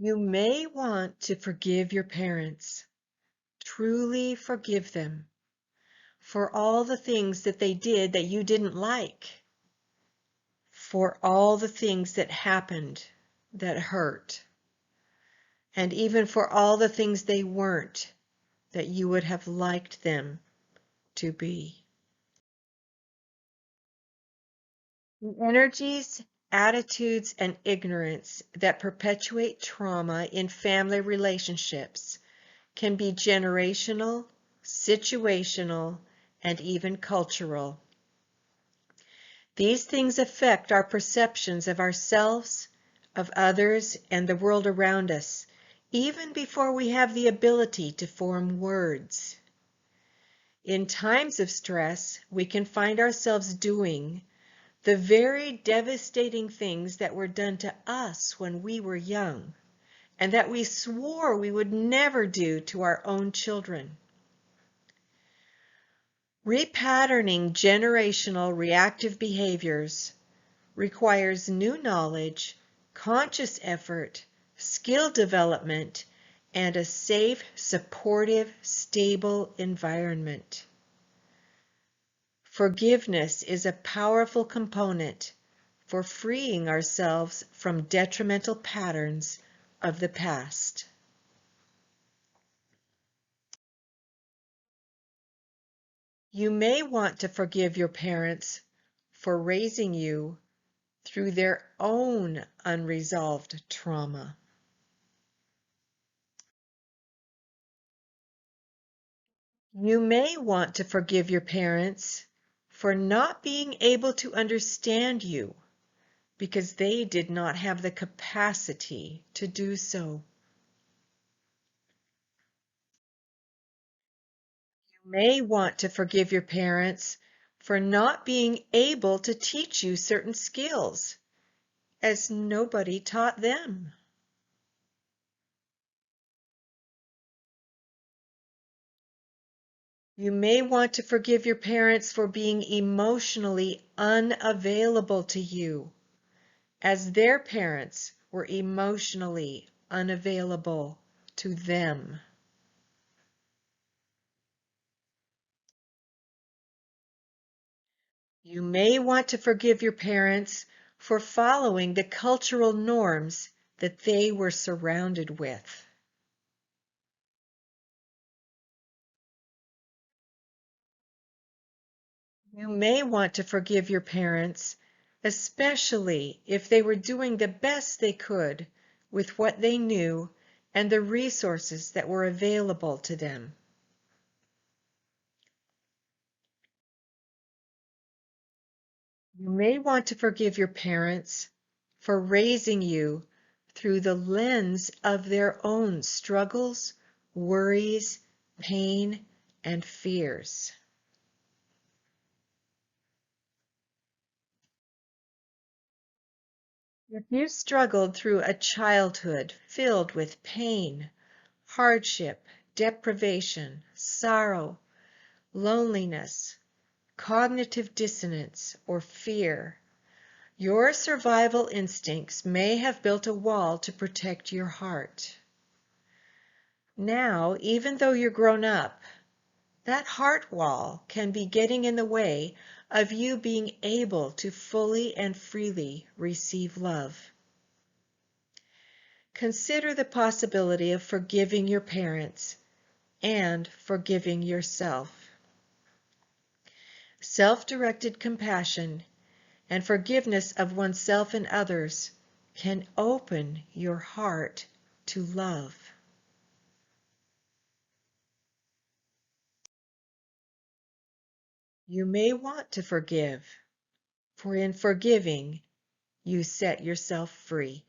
You may want to forgive your parents, truly forgive them for all the things that they did that you didn't like, for all the things that happened that hurt, and even for all the things they weren't that you would have liked them to be. The energies, attitudes, and ignorance that perpetuate trauma in family relationships can be generational, situational, and even cultural. These things affect our perceptions of ourselves, of others, and the world around us, even before we have the ability to form words. In times of stress, we can find ourselves doing the very devastating things that were done to us when we were young, and that we swore we would never do to our own children. Repatterning generational reactive behaviors requires new knowledge, conscious effort, skill development, and a safe, supportive, stable environment. Forgiveness is a powerful component for freeing ourselves from detrimental patterns of the past. You may want to forgive your parents for raising you through their own unresolved trauma. You may want to forgive your parents for not being able to understand you because they did not have the capacity to do so. You may want to forgive your parents for not being able to teach you certain skills, as nobody taught them. You may want to forgive your parents for being emotionally unavailable to you, as their parents were emotionally unavailable to them. You may want to forgive your parents for following the cultural norms that they were surrounded with. You may want to forgive your parents, especially if they were doing the best they could with what they knew and the resources that were available to them. You may want to forgive your parents for raising you through the lens of their own struggles, worries, pain, and fears. If you struggled through a childhood filled with pain, hardship, deprivation, sorrow, loneliness, cognitive dissonance, or fear, your survival instincts may have built a wall to protect your heart. Now, even though you're grown up, that heart wall can be getting in the way of you being able to fully and freely receive love. Consider the possibility of forgiving your parents and forgiving yourself. Self-directed compassion and forgiveness of oneself and others can open your heart to love. You may want to forgive, for in forgiving, you set yourself free.